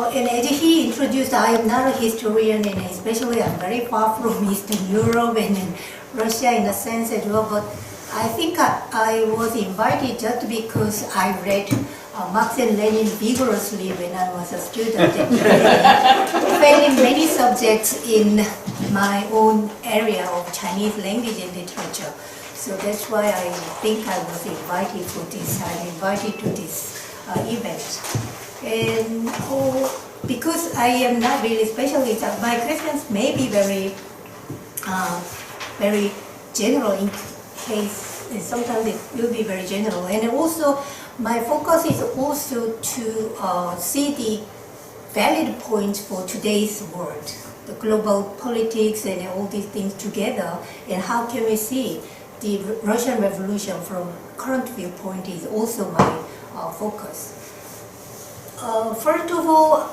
And as he introduced, I am not a historian, and especially I'm very far from Eastern Europe and Russia in a sense as well. But I think I was invited just because I read Marx and Lenin vigorously when I was a student, and failing many subjects in my own area of Chinese language and literature. So that's why I think I was invited for this. I'm invited to this event. And because I am not really specialist, my questions may be very general in case, and sometimes it will be very general. And also, my focus is also to see the valid points for today's world, the global politics and all these things together, and how can we see the Russian Revolution from current viewpoint is also my focus. First of all,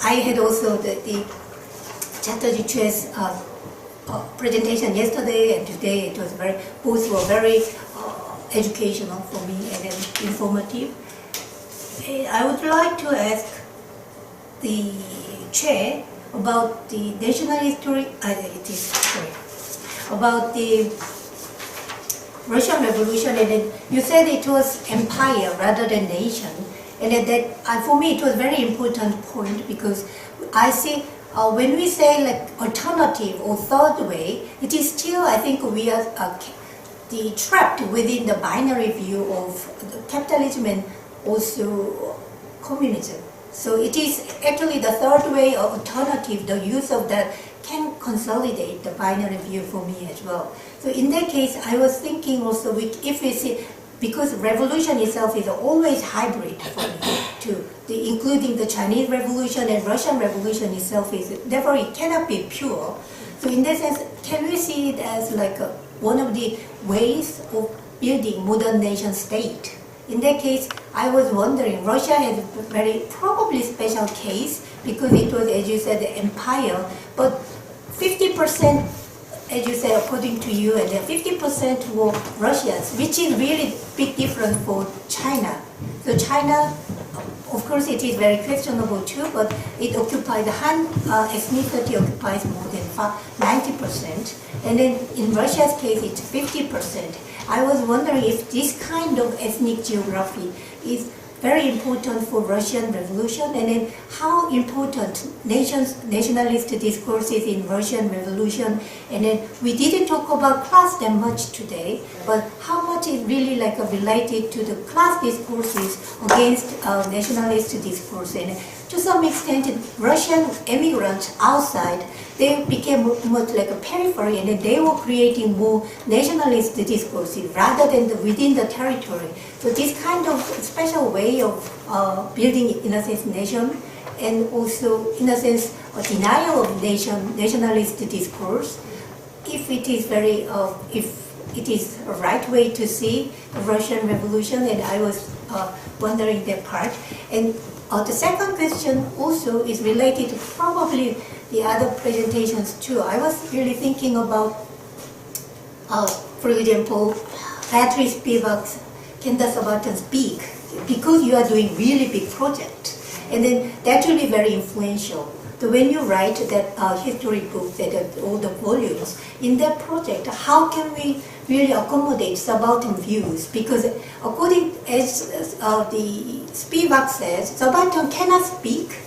I had also the Chatterjee Chue's presentation yesterday and today. It was both were very educational for me and informative. I would like to ask the chair about the national history. About the Russian Revolution, and then you said it was empire rather than nation. And that, for me, it was a very important point because I see when we say like alternative or third way, it is still, I think, we are trapped within the binary view of capitalism and also communism. So it is actually the third way or alternative, the use of that can consolidate the binary view for me as well. So in that case, I was thinking also, if we see, because revolution itself is always hybrid for me too, including the Chinese Revolution and Russian Revolution itself therefore it cannot be pure. So in that sense, can we see it as like one of the ways of building modern nation state? In that case, I was wondering, Russia has a very probably special case because it was, as you said, the empire, but 50%, as you said, according to you, and 50% were Russians, which is really big difference for China. So China, of course, it is very questionable too, but it occupies, Han ethnicity occupies more than 90%. And then in Russia's case, it's 50%. I was wondering if this kind of ethnic geography is very important for Russian Revolution, and then how important nationalist discourses in Russian Revolution, and then we didn't talk about class that much today, but how much is really like related to the class discourses against nationalist discourse. And to some extent, Russian immigrants outside, they became much like a periphery, and they were creating more nationalist discourses rather than within the territory. So this kind of special way of building, in a sense, nation, and also, in a sense, a denial of nationalist discourse, if it is a right way to see the Russian Revolution, and I was wondering that part. And the second question also is related to probably the other presentations too. I was really thinking about, for example, Patrice Spivak's Can the Subaltern Speak? Because you are doing really big project. And then that will be very influential. So when you write that history book, that all the volumes, in that project, how can we really accommodate subaltern views? Because according as the Spivak says, subaltern cannot speak.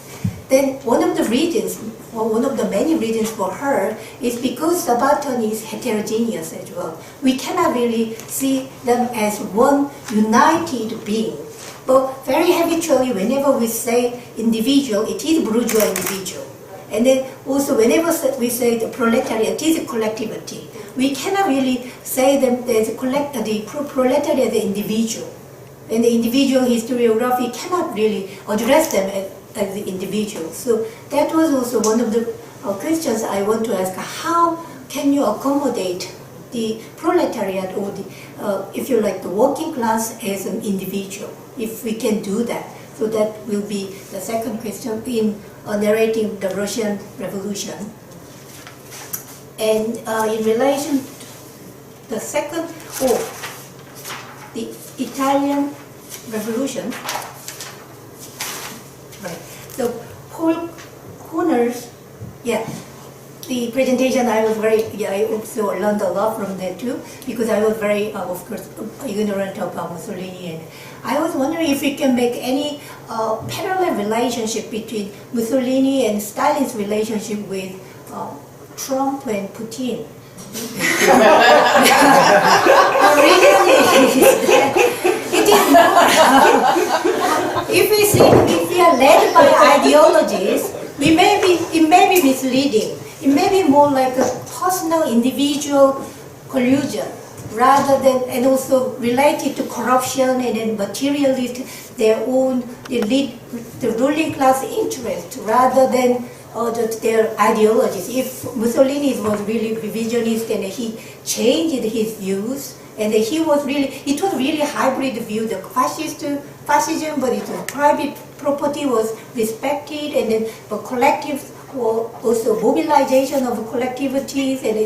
Then one of the reasons, or one of the many reasons for her, is because subaltern is heterogeneous as well. We cannot really see them as one united being. But very habitually, whenever we say individual, it is bourgeois individual. And then also whenever we say the proletariat, it is a collectivity. We cannot really say them as the proletariat as an individual. And the individual historiography cannot really address them as the individual. So that was also one of the questions I want to ask. How can you accommodate the proletariat, or the, if you like, the working class as an individual, if we can do that? So that will be the second question in narrating the Russian Revolution. And in relation to the second, the Italian Revolution. Right. So the presentation, I was very, I also learned a lot from that too, because I was very, of course, ignorant about Mussolini, and I was wondering if we can make any parallel relationship between Mussolini and Stalin's relationship with Trump and Putin. If we are led by ideologies, it may be misleading. It may be more like a personal, individual collusion, rather than, and also related to corruption and then materialist, their own, the ruling class interest, rather than their ideologies. If Mussolini was really revisionist and he changed his views, and it was really hybrid view, the fascism, but it was private property was respected, and then the collective, or also mobilization of collectivities, and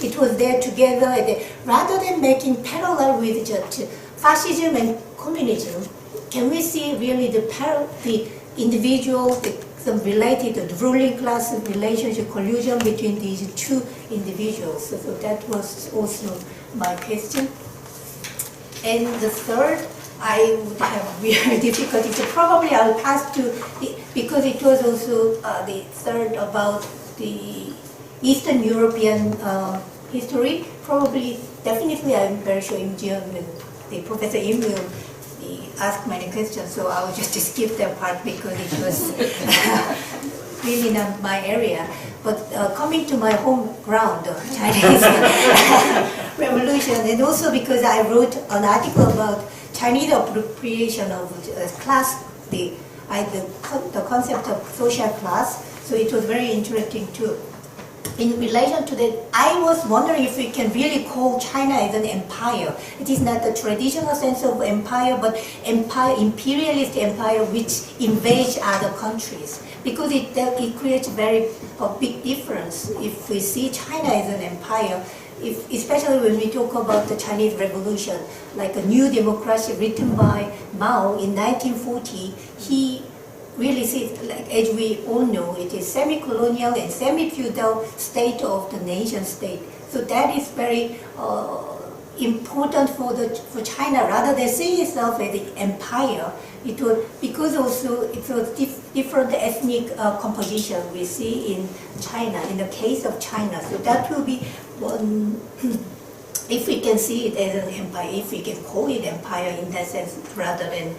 it was there together. And then, rather than making parallel with just fascism and communism, can we see really the individual, some related, the ruling class relationship, collusion between these two individuals? So that was also my question. And the third, I would have real difficulty. So probably I'll pass to, because it was also the third about the Eastern European history. Probably, definitely, I'm very sure the Professor Im will ask many questions. So I will just skip that part because it was really not my area. But coming to my home ground, Chinese Revolution, and also because I wrote an article about Chinese appropriation of class, the concept of social class, so it was very interesting too. In relation to that, I was wondering if we can really call China as an empire. It is not the traditional sense of empire, but imperialist empire which invades other countries. Because it creates a big difference if we see China as an empire. Especially when we talk about the Chinese Revolution, like a new democracy written by Mao in 1940, he really sees, like, as we all know, it is semi-colonial and semi-feudal state of the nation state. So that is very important for China, rather than seeing itself as an empire. It was because also it was different ethnic composition we see in China, in the case of China. So that will be one, if we can see it as an empire, if we can call it empire in that sense, rather than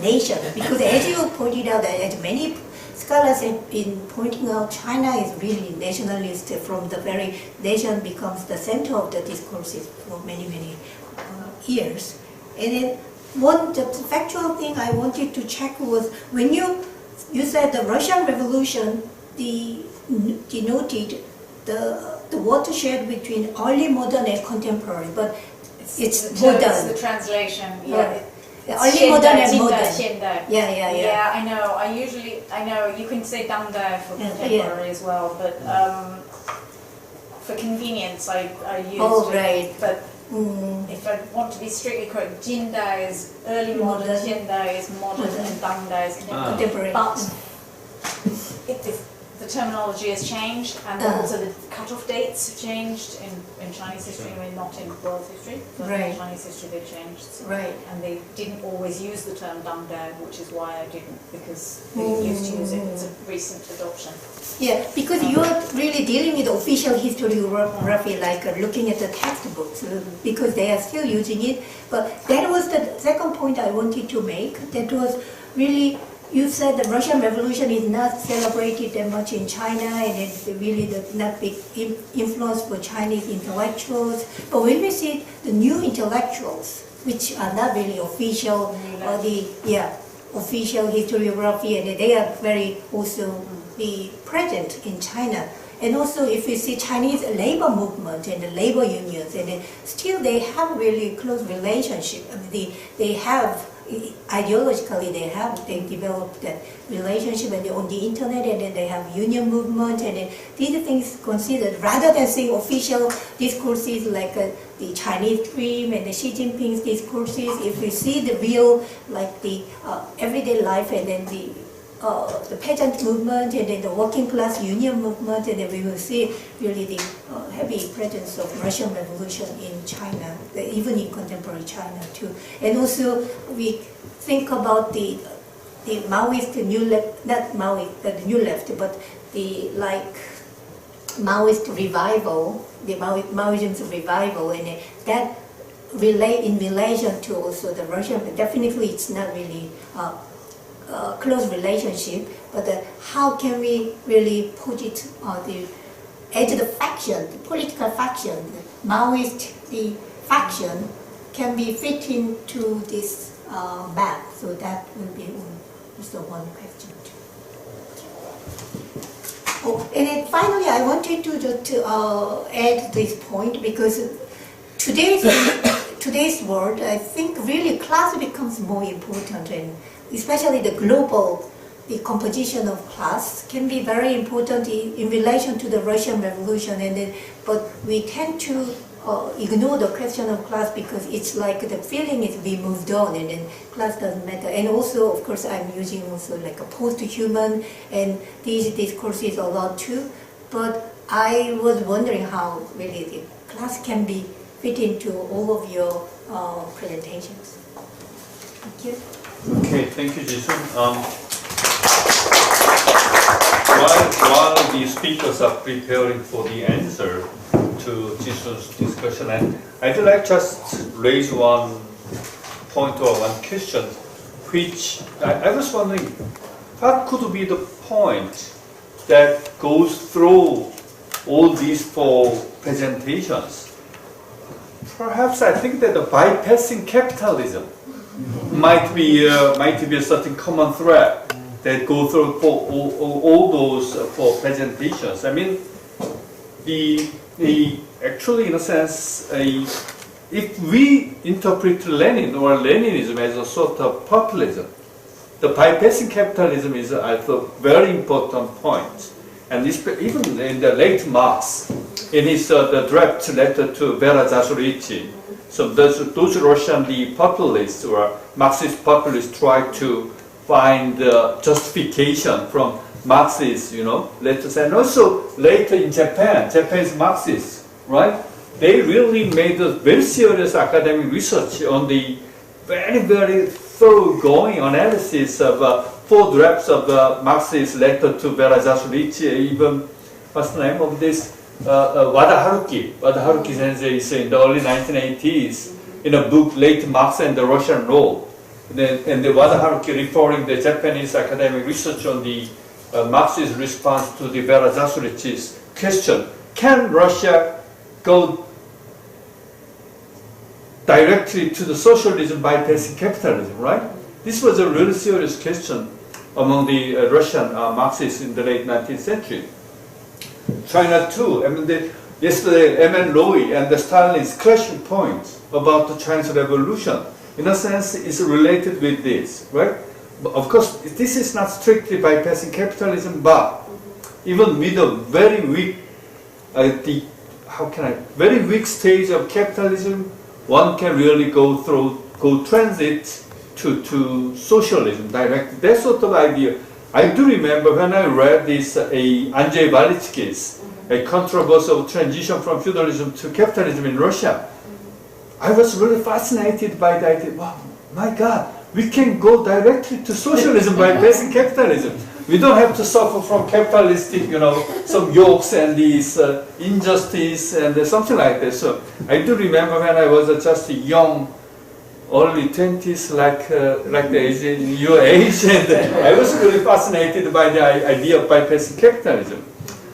nation. Because as you pointed out, as many scholars have been pointing out, China is really nationalist from the very nation becomes the center of the discourses for many, many years. And then the factual thing I wanted to check was, when you said the Russian Revolution denoted the watershed between early modern and contemporary, but it's modern. It's the translation, yeah. Early modern and modern. Yeah, I know. I know you can say Dangdao for contemporary as well, but for convenience I used it. But if I want to be strictly correct, Jindao is early modern, Jindao is modern, and Dangdao is contemporary. But the terminology has changed, and also the cut-off dates have changed in Chinese history, I mean, not in world history, but in Chinese history they've changed. So, and they didn't always use the term Dangdao, which is why I didn't, because they didn't used to use it. It's a recent adoption. Yeah, because you're really dealing with official historiography, like looking at the textbooks, because they are still using it. But that was the second point I wanted to make. That was really, you said the Russian Revolution is not celebrated that much in China, and it's really not big influence for Chinese intellectuals. But when we see the new intellectuals, which are not really official, official historiography, and they are very also present in China. And also, if you see Chinese labor movement and the labor unions, and still they have really close relationship. I mean, they have, ideologically they developed that relationship, and on the internet, and then they have union movement, and then these are things considered, rather than saying official discourses like the Chinese dream and the Xi Jinping's discourses. If we see the real, like the everyday life, and then the peasant movement and then the working class union movement, and then we will see really the heavy presence of Russian Revolution in China, even in contemporary China too. And also we think about the Maoist, the new left, not Maoist, the new left, but the Maoist revival, the Maoism's revival, and that in relation to also the Russian, but definitely it's not really close relationship, but how can we really put it as the faction, the political faction, the Maoist, the faction can be fit into this map. So that will be also one question too. Oh, and then finally I wanted to just add this point, because today's world, I think really class becomes more important, and especially the global, the composition of class can be very important in relation to the Russian Revolution, and then, but we tend to ignore the question of class because it's like the feeling is we moved on and then class doesn't matter. And also, of course, I'm using also like a post-human and these discourses a lot too, but I was wondering how really the class can be fit into all of your presentations. Thank you. Okay, thank you, Jason. While the speakers are preparing for the answer to Jason's discussion, and I'd like just raise one point or one question, which I was wondering, what could be the point that goes through all these four presentations? Perhaps I think that the bypassing capitalism might be a certain common thread that go through for all those four presentations. I mean, actually, in a sense, if we interpret Lenin or Leninism as a sort of populism, the bypassing capitalism is, I thought, very important point. And even in the late Marx, in his the draft letter to Vera Zasuritchi, so those Russian populists or Marxist populists try to find justification from Marxist, letters, and also later in Japanese Marxists, right? They really made a very serious academic research on the very, very thoroughgoing analysis of four drafts of Marxist letter to Vera Zasuritchi, even, what's the name of this? Wada Sensei is in the early 1980s in a book, Late Marx and the Russian Role. And the Wada Haruki referring the Japanese academic research on the Marxist response to the Vera Zasuritchi's question, can Russia go directly to the socialism bypassing capitalism, right? This was a really serious question among the Russian Marxists in the late 19th century. China too. I mean, yesterday, M.N. Lowy and the Stalin's clashing points about the Chinese Revolution, in a sense, is related with this, right? But of course, this is not strictly bypassing capitalism, but even with a very weak, very weak stage of capitalism, one can really go transit to socialism directly. That sort of idea. I do remember when I read this Andrei Valitsky's A Controversial Transition from Feudalism to Capitalism in Russia. I was really fascinated by the idea, wow, my God, we can go directly to socialism by bypassing capitalism. We don't have to suffer from capitalistic, some yokes and these injustice and something like that. So I do remember when I was just a young, early 20s, like the age in your age, and I was really fascinated by the idea of bypassing capitalism.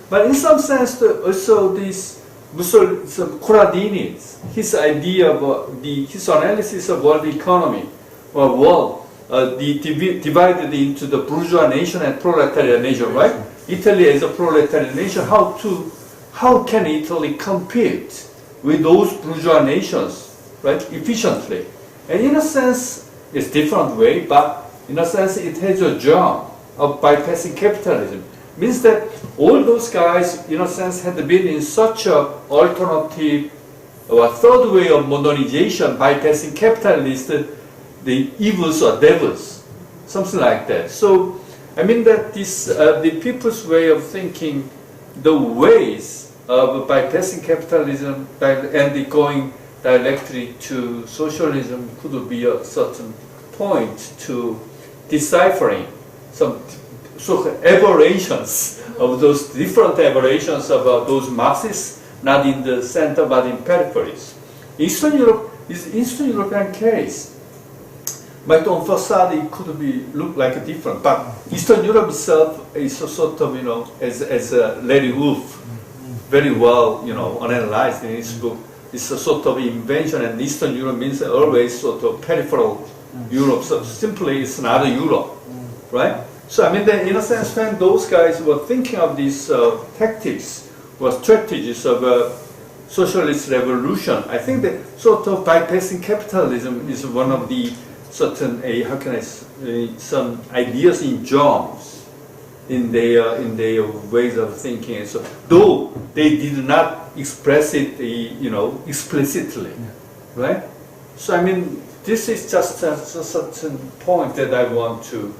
But in some sense, also this Mussolini, his idea about his analysis of world economy or world, divided into the bourgeois nation and proletarian nation, right? Italy is a proletarian nation. How can Italy compete with those bourgeois nations, right, efficiently? And in a sense, it's different way, but in a sense, it has a germ of bypassing capitalism. Means that all those guys, in a sense, had been in such a alternative or third way of modernization, bypassing capitalist, the evils or devils, something like that. So I mean that this, the people's way of thinking, the ways of bypassing capitalism and going directly to socialism could be a certain point to deciphering some sort of aberrations of those different aberrations of those Marxists, not in the center but in peripheries. Eastern Europe is Eastern European case. Might on facade it could be look like different, but Eastern Europe itself is a sort of, you know, as Larry Wolff very well, you know, analyzed in his book, it's a sort of invention, and Eastern Europe means always sort of peripheral Europe. So simply it's not Europe, right? So I mean, then, in a sense, when those guys were thinking of these tactics or strategies of socialist revolution, I think that sort of bypassing capitalism is one of the certain, how can I say, some ideas in germs in their ways of thinking. And so, though they did not express it, you know, explicitly, right? So I mean, this is just a certain point that I want to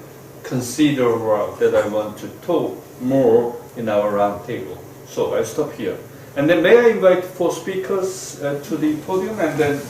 consider, or that I want to talk more in our round table. So I stop here, and then may I invite 4 speakers to the podium, and then.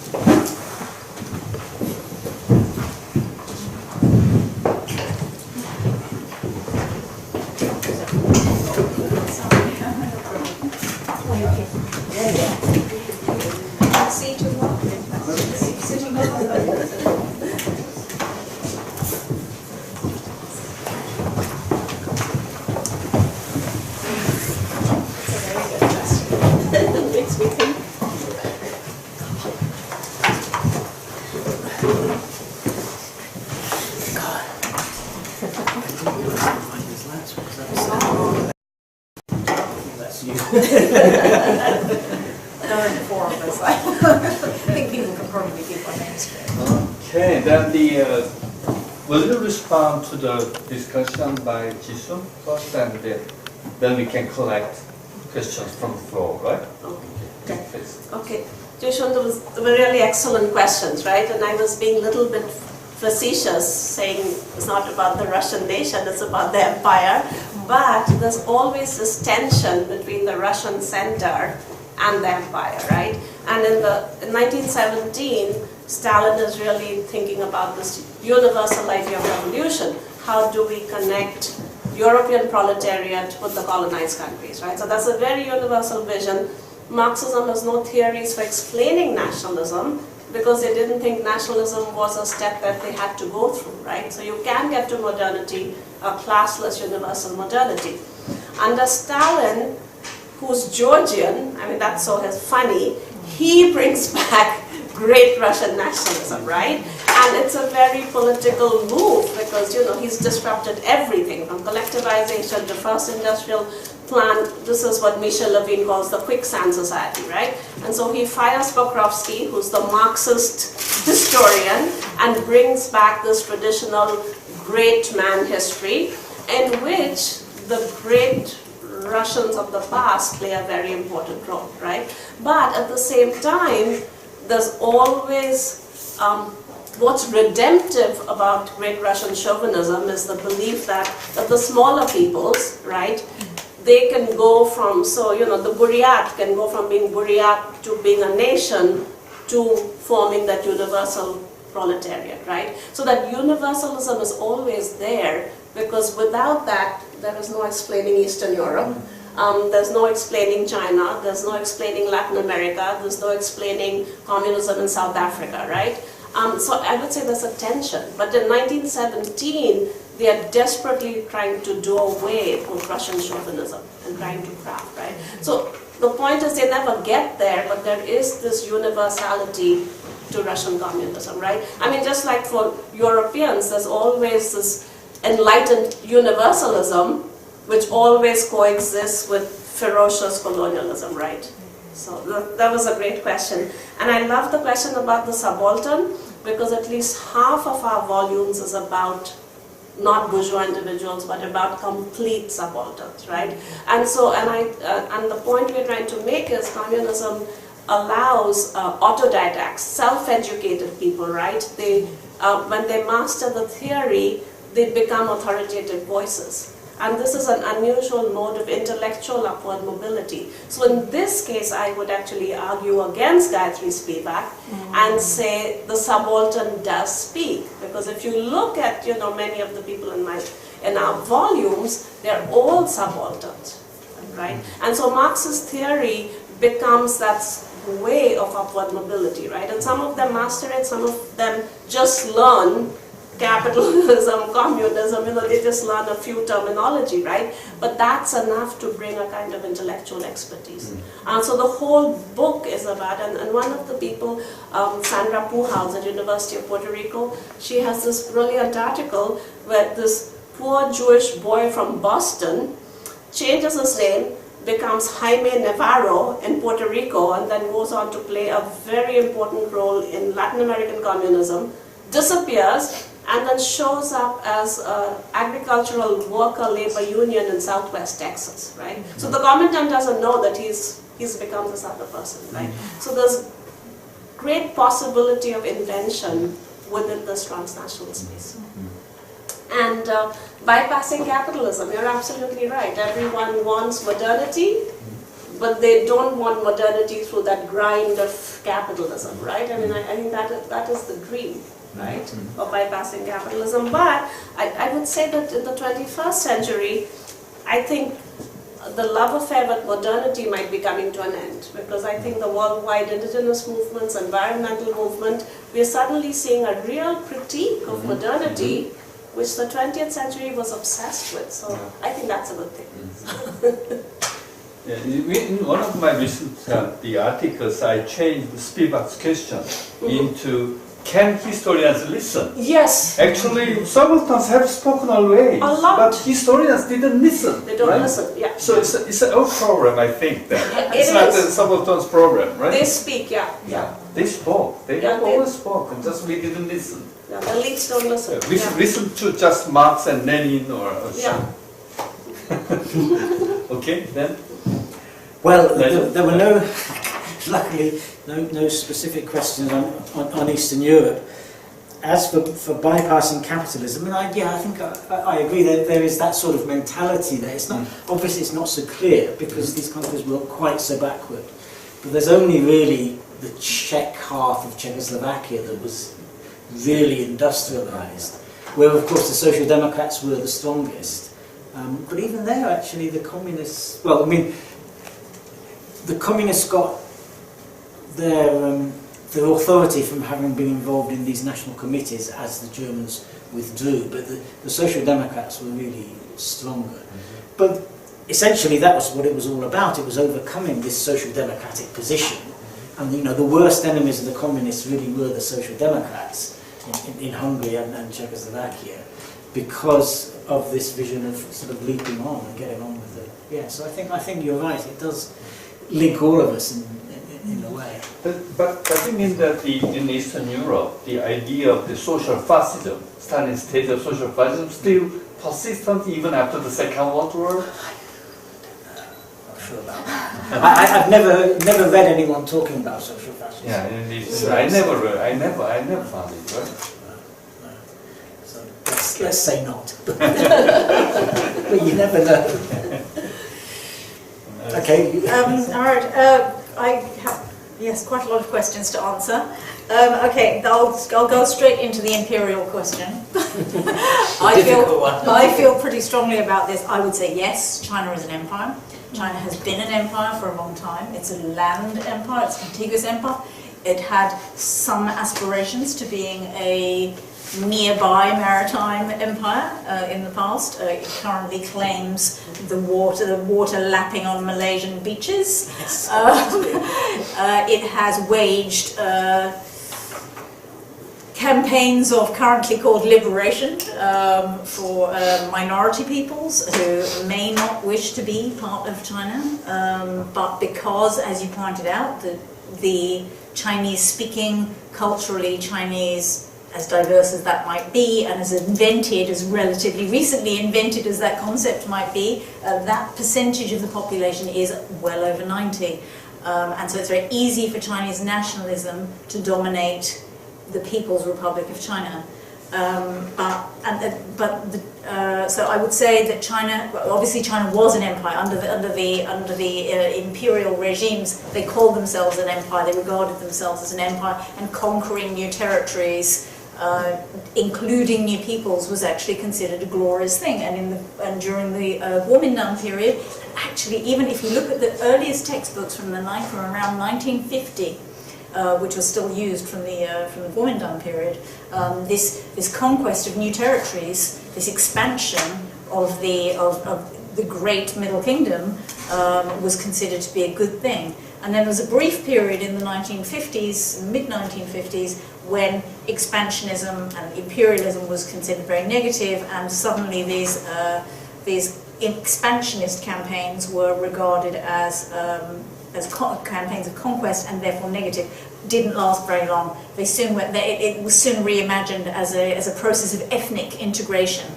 Okay, then will you respond to the discussion by Jisung first, and then we can collect questions from the floor, right? Okay. Okay. Jisung, there were really excellent questions, right? And I was being a little bit facetious, saying it's not about the Russian nation, it's about the empire. But there's always this tension between the Russian center and the empire, right? And in 1917, Stalin is really thinking about this universal idea of revolution. How do we connect European proletariat with the colonized countries, right? So that's a very universal vision. Marxism has no theories for explaining nationalism because they didn't think nationalism was a step that they had to go through, right? So you can get to modernity, a classless universal modernity. Under Stalin, who's Georgian, I mean that's so funny, he brings back great Russian nationalism, right? And it's a very political move because, you know, he's disrupted everything from collectivization to first industrial plant. This is what Michel Levine calls the quicksand society, right? And so he fires Pokrovsky, who's the Marxist historian, and brings back this traditional great man history in which the great Russians of the past play a very important role, right? But at the same time, there's always what's redemptive about great Russian chauvinism is the belief that the smaller peoples, right, they can go from, so, you know, the Buryat can go from being Buryat to being a nation to forming that universal proletariat, right? So that universalism is always there because without that, there is no explaining Eastern Europe. There's no explaining China, there's no explaining Latin America, there's no explaining communism in South Africa, right? So I would say there's a tension. But in 1917, they are desperately trying to do away with Russian chauvinism and trying to craft, right? So the point is they never get there, but there is this universality to Russian communism, right? I mean, just like for Europeans, there's always this enlightened universalism which always coexists with ferocious colonialism, right? So that was a great question. And I love the question about the subaltern because at least half of our volumes is about not bourgeois individuals, but about complete subalterns, right? And so, and the point we're trying to make is communism allows autodidacts, self-educated people, right? They, when they master the theory, they become authoritative voices. And this is an unusual mode of intellectual upward mobility. So in this case, I would actually argue against Gayatri Spivak and say the subaltern does speak. Because if you look at, many of the people in our volumes, they're all subalterns, right? And so Marxist theory becomes that way of upward mobility, right? And some of them master it, some of them just learn capitalism, communism, they just learn a few terminology, right? But that's enough to bring a kind of intellectual expertise. And so the whole book is about, and one of the people, Sandra Pujols at University of Puerto Rico, she has this brilliant article where this poor Jewish boy from Boston changes his name, becomes Jaime Navarro in Puerto Rico, and then goes on to play a very important role in Latin American communism, disappears, and then shows up as an agricultural worker labor union in Southwest Texas, right? So the commentant doesn't know that he's become this other person, right? So there's great possibility of invention within this transnational space. And bypassing capitalism, you're absolutely right. Everyone wants modernity, but they don't want modernity through that grind of capitalism, right? I mean, I think that is the dream, right, of bypassing capitalism. But I would say that in the 21st century, I think the love affair with modernity might be coming to an end, because I think the worldwide indigenous movements, environmental movement, we are suddenly seeing a real critique of modernity, which the 20th century was obsessed with. So I think that's a good thing. In one of my recent the articles, I changed Spivak's question into, can historians listen? Yes. Actually, subalterns have spoken always, A lot. but historians didn't listen. They don't right? listen, yeah. So it's our problem, I think. That it's It not is. the subalterns' problem, right? They speak, yeah. They spoke. They Yeah, have always spoken. Just we didn't listen. Yeah, the elites don't listen. We should listen to just Marx and Lenin or Yeah. Okay, then. Well, there were luckily, no specific questions on Eastern Europe. As for bypassing capitalism, and I think I agree that there is that sort of mentality there. It's not obviously it's not so clear because these countries weren't quite so backward. But there's only really the Czech half of Czechoslovakia that was really industrialized, where of course the Social Democrats were the strongest. But even there, actually, the communists. Well, I mean, the communists got their authority from having been involved in these national committees as the Germans withdrew, but the Social Democrats were really stronger. But essentially that was what it was all about. It was overcoming this social democratic position. And the worst enemies of the communists really were the Social Democrats in Hungary and Czechoslovakia, because of this vision of sort of leaping on and getting on with it. Yeah, so I think you're right. It does link all of us in a way. But I think in Eastern Europe, the idea of the social fascism, Stalin's state of social fascism, still persistent even after the Second World War. Not sure about that. I've never read anyone talking about social fascism. Yeah, I never found it. Right? So let's say not. But you never know. Okay. All right. I have, yes, quite a lot of questions to answer. Okay, I'll go straight into the imperial question. I feel pretty strongly about this. I would say yes, China is an empire. China has been an empire for a long time. It's a land empire, it's a contiguous empire. It had some aspirations to being a nearby maritime empire in the past. It currently claims the water lapping on Malaysian beaches. Yes. It has waged campaigns of currently called liberation for minority peoples who may not wish to be part of China, but because, as you pointed out, the Chinese-speaking, culturally Chinese, as diverse as that might be, and as invented, as relatively recently invented as that concept might be, that percentage of the population is well over 90. And so it's very easy for Chinese nationalism to dominate the People's Republic of China. So I would say that China, obviously China was an empire under the imperial regimes. They called themselves an empire. They regarded themselves as an empire, and conquering new territories, including new peoples, was actually considered a glorious thing. And during the Kuomintang period, actually, even if you look at the earliest textbooks from around 1950. Which was still used from the Kuomintang period. This conquest of new territories, this expansion of the great Middle Kingdom, was considered to be a good thing. And then there was a brief period in the 1950s, mid-1950s, when expansionism and imperialism was considered very negative, and suddenly these expansionist campaigns were regarded as campaigns of conquest, and therefore negative. Didn't last very long. They soon went. It was soon reimagined as a process of ethnic integration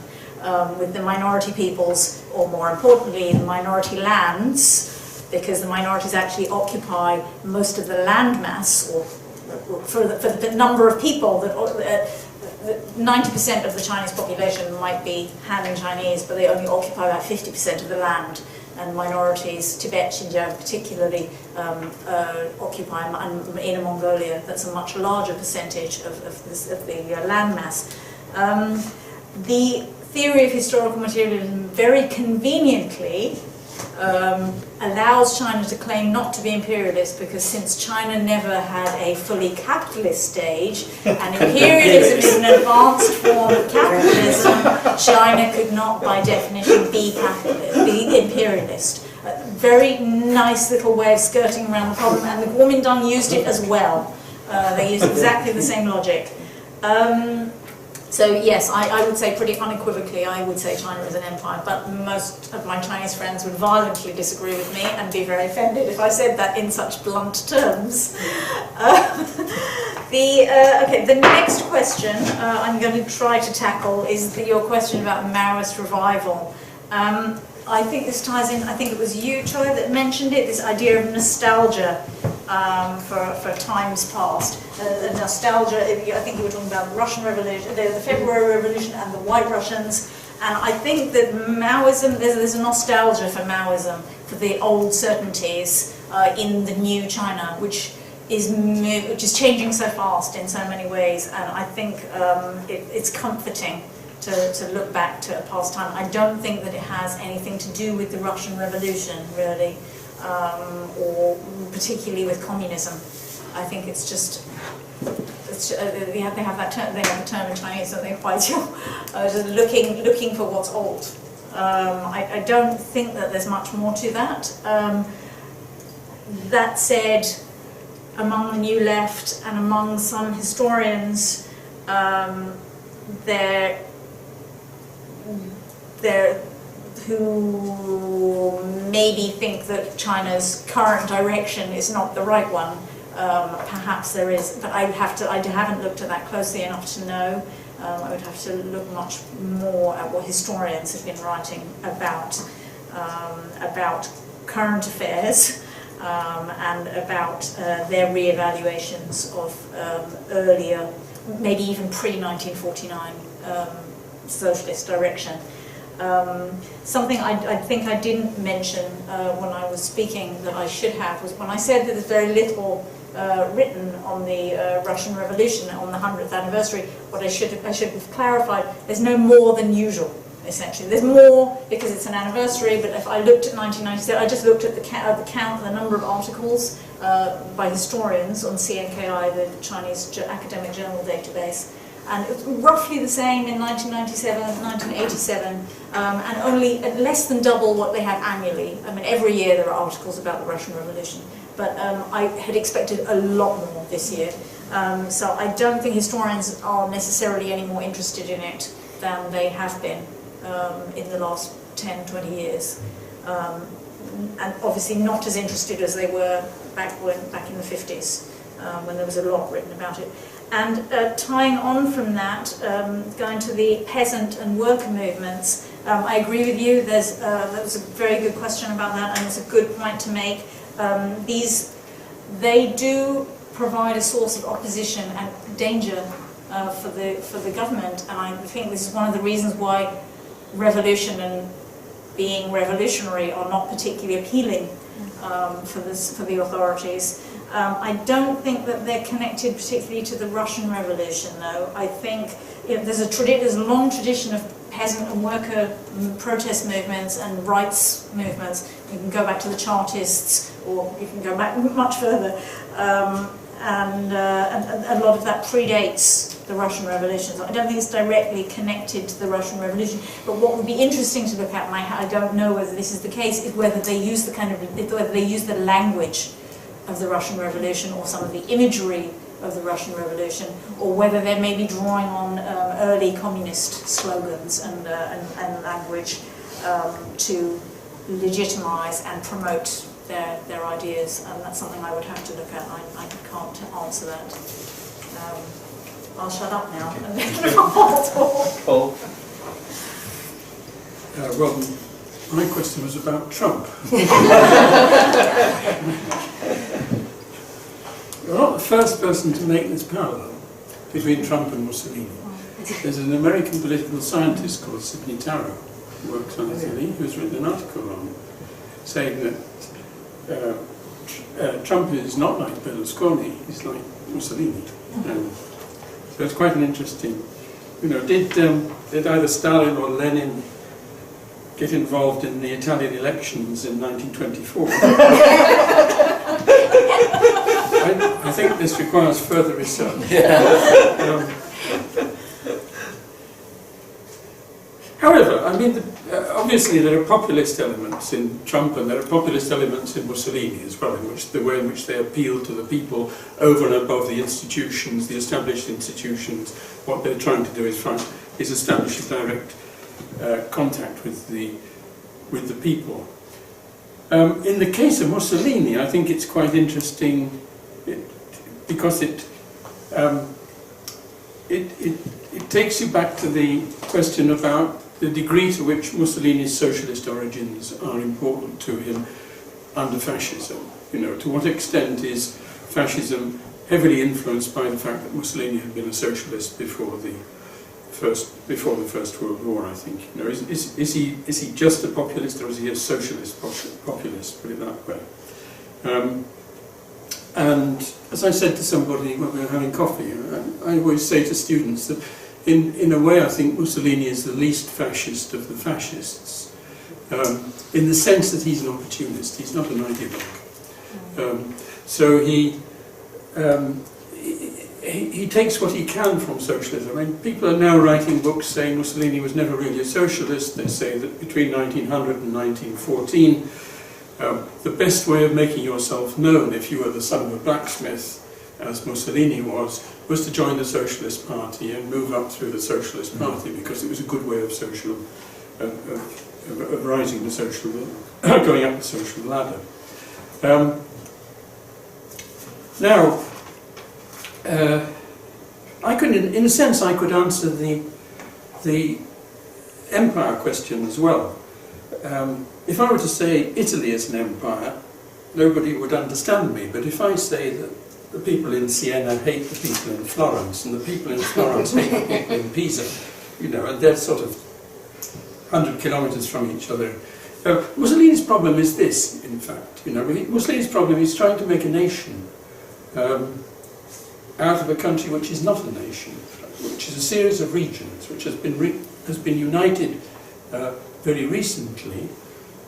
with the minority peoples, or more importantly, the minority lands, because the minorities actually occupy most of the landmass, or for the number of people that 90% of the Chinese population might be Han Chinese, but they only occupy about 50% of the land. And minorities, Tibet, Xinjiang particularly, occupy, and Inner Mongolia, that's a much larger percentage of the landmass. The theory of historical materialism very conveniently allows China to claim not to be imperialist, because since China never had a fully capitalist stage, and imperialism is an advanced form of capitalism, China could not by definition be imperialist. A very nice little way of skirting around the problem, and the Kuomintang used it as well. They used exactly the same logic. So yes, I would say pretty unequivocally, I would say China is an empire, but most of my Chinese friends would violently disagree with me and be very offended if I said that in such blunt terms. The next question I'm going to try to tackle is your question about Maoist revival. I think this ties in, I think it was you, Choi, that mentioned it, this idea of nostalgia for times past. Nostalgia, I think you were talking about the Russian Revolution, the February Revolution and the White Russians. And I think that Maoism, there's a nostalgia for Maoism, for the old certainties in the new China, which is changing so fast in so many ways. And I think it's comforting to look back to a past time. I don't think that it has anything to do with the Russian Revolution, really, or particularly with communism. I think it's just, they have that term, they have a term in Chinese, don't they, just looking for what's old. I don't think that there's much more to that. That said, among the New Left and among some historians, who maybe think that China's current direction is not the right one. Perhaps there is, but I haven't looked at that closely enough to know. I would have to look much more at what historians have been writing about current affairs and about their re-evaluations of earlier, maybe even pre-1949 socialist direction. Something I think I didn't mention when I was speaking that I should have was when I said that there's very little written on the Russian Revolution on the 100th anniversary. What I should have clarified, there's no more than usual, essentially. There's more because it's an anniversary, but if I looked at 1997, I just looked at the number of articles by historians on CNKI, the Chinese Academic Journal Database. And it was roughly the same in 1997, 1987, and only at less than double what they have annually. I mean, every year there are articles about the Russian Revolution, but I had expected a lot more this year. So I don't think historians are necessarily any more interested in it than they have been in the last 10, 20 years. And obviously not as interested as they were back in the 50s, when there was a lot written about it. And tying on from that, going to the peasant and worker movements, I agree with you. That was a very good question about that, and it's a good point to make. They do provide a source of opposition and danger for the government, and I think this is one of the reasons why revolution and being revolutionary are not particularly appealing for the authorities. I don't think that they're connected particularly to the Russian Revolution, though. I think there's a long tradition of peasant and worker protest movements and rights movements. You can go back to the Chartists, or you can go back much further, and a lot of that predates the Russian Revolution. So I don't think it's directly connected to the Russian Revolution. But what would be interesting to look at, and I don't know whether this is the case, is whether they use whether they use the language of the Russian Revolution or some of the imagery of the Russian Revolution, or whether they may be drawing on early communist slogans and language to legitimize and promote their ideas. And that's something I would have to look at. I can't answer that. I'll shut up now and I'll talk. Oh. Well, my question was about Trump. You're not the first person to make this parallel between Trump and Mussolini. There's an American political scientist called Sidney Tarrow, who works on Italy, who's written an article on it, saying that Trump is not like Berlusconi, he's like Mussolini. So it's quite an interesting, did either Stalin or Lenin get involved in the Italian elections in 1924? I think this requires further research. However, I mean, obviously there are populist elements in Trump and there are populist elements in Mussolini as well, the way in which they appeal to the people over and above the institutions, the established institutions. What they're trying to do is establish a direct contact with the people. In the case of Mussolini, I think it's quite interesting because it takes you back to the question about the degree to which Mussolini's socialist origins are important to him under fascism. To what extent is fascism heavily influenced by the fact that Mussolini had been a socialist before the First World War, I think. Is he just a populist, or is he a socialist populist, put it that way? And as I said to somebody when we were having coffee, I always say to students that in a way I think Mussolini is the least fascist of the fascists, in the sense that he's an opportunist, he's not an ideologue. So he takes what he can from socialism. I mean, people are now writing books saying Mussolini was never really a socialist. They say that between 1900 and 1914, the best way of making yourself known if you were the son of a blacksmith, as Mussolini was to join the Socialist Party and move up through the Socialist Party, because it was a good way of rising the social, going up the social ladder. Now, I could, in a sense, I could answer the empire question as well. If I were to say Italy is an empire, nobody would understand me. But if I say that the people in Siena hate the people in Florence, and the people in Florence hate the people in Pisa, and they're sort of 100 kilometers from each other. Mussolini's problem is this, in fact. Mussolini's problem is trying to make a nation out of a country which is not a nation, which is a series of regions, which has been united very recently,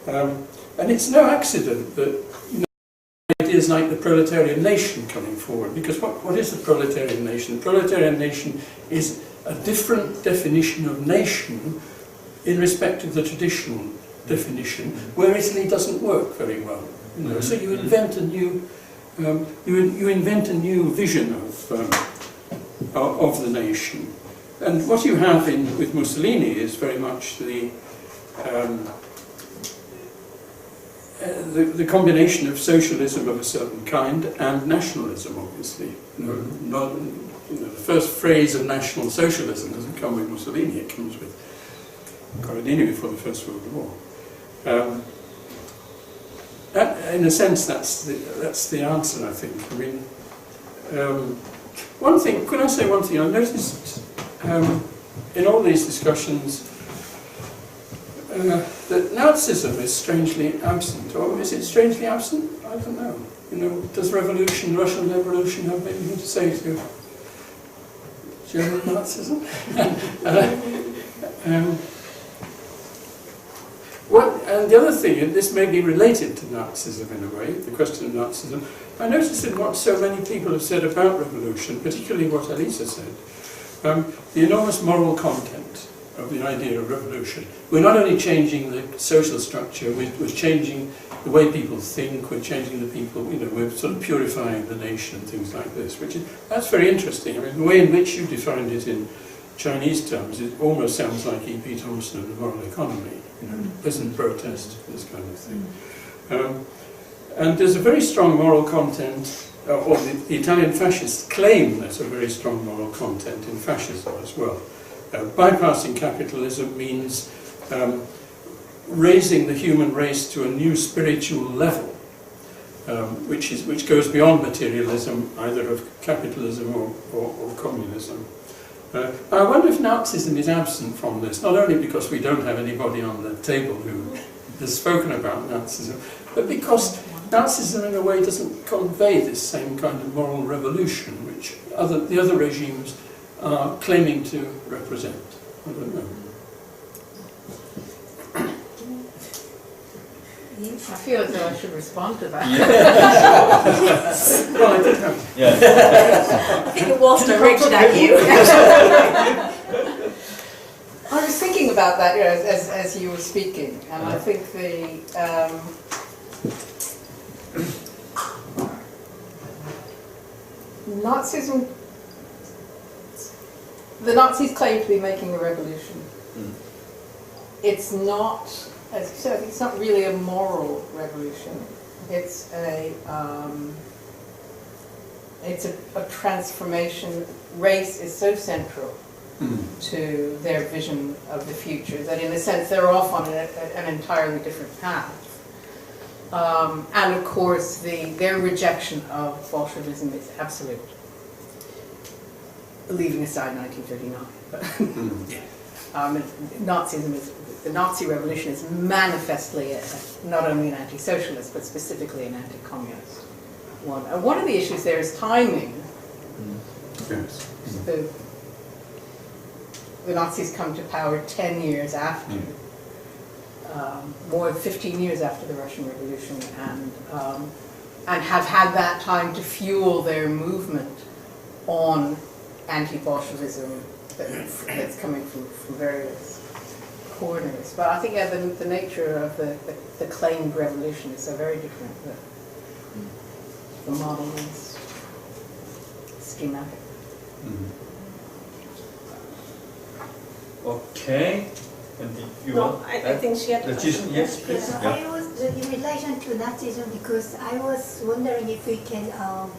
and it's no accident that ideas like the proletarian nation coming forward, because what is the proletarian nation? The proletarian nation is a different definition of nation in respect of the traditional definition, where Italy doesn't work very well. So you invent a new you invent a new vision of the nation. And what you have with Mussolini is very much the combination of socialism of a certain kind and nationalism, obviously. The first phrase of National Socialism doesn't come with Mussolini, it comes with Corradini before the First World War. In a sense, that's the answer, I think. I mean, One thing, could I say one thing? I noticed in all these discussions that Nazism is strangely absent. Or is it strangely absent? I don't know. You know, does Russian revolution have anything to say to German Nazism? And the other thing, and this may be related to Nazism in a way, the question of Nazism, I noticed in what so many people have said about revolution, particularly what Elisa said, the enormous moral content of the idea of revolution. We're not only changing the social structure, we're changing the way people think, we're changing the people, you know, we're sort of purifying the nation and things like this, that's very interesting. I mean, the way in which you defined it in Chinese terms, it almost sounds like E.P. Thompson and the moral economy, you know, peasant protest, this kind of thing. And there's a very strong moral content, or the Italian fascists claim there's a very strong moral content in fascism as well. Bypassing capitalism means raising the human race to a new spiritual level, which goes beyond materialism, either of capitalism or communism. I wonder if Nazism is absent from this, not only because we don't have anybody on the table who has spoken about Nazism, but because Nazism in a way doesn't convey this same kind of moral revolution which the other regimes are claiming to represent. I don't know. I feel as though I should respond to that. Well, I did have. I think it was directed at you. I was thinking about that, you know, as you were speaking, and I think the Nazis claim to be making a revolution. It's not, as you said, it's not really a moral revolution. It's a transformation. Race is so central to their vision of the future that, in a sense, they're off on an entirely different path. And of course, their rejection of Bolshevism is absolute. Leaving aside 1939, Nazism the Nazi revolution is manifestly not only an anti-socialist but specifically an anti-communist one. And one of the issues there is timing. Yes. The Nazis come to power 10 years after, more than 15 years after the Russian Revolution, and have had that time to fuel their movement on anti-Bolshevism that's coming from various corners. But I think the nature of the claimed revolution is so very different. The model is schematic. Okay. And you No, I think she had a question. Yes, please. I was in relation to Nazism because I was wondering if we can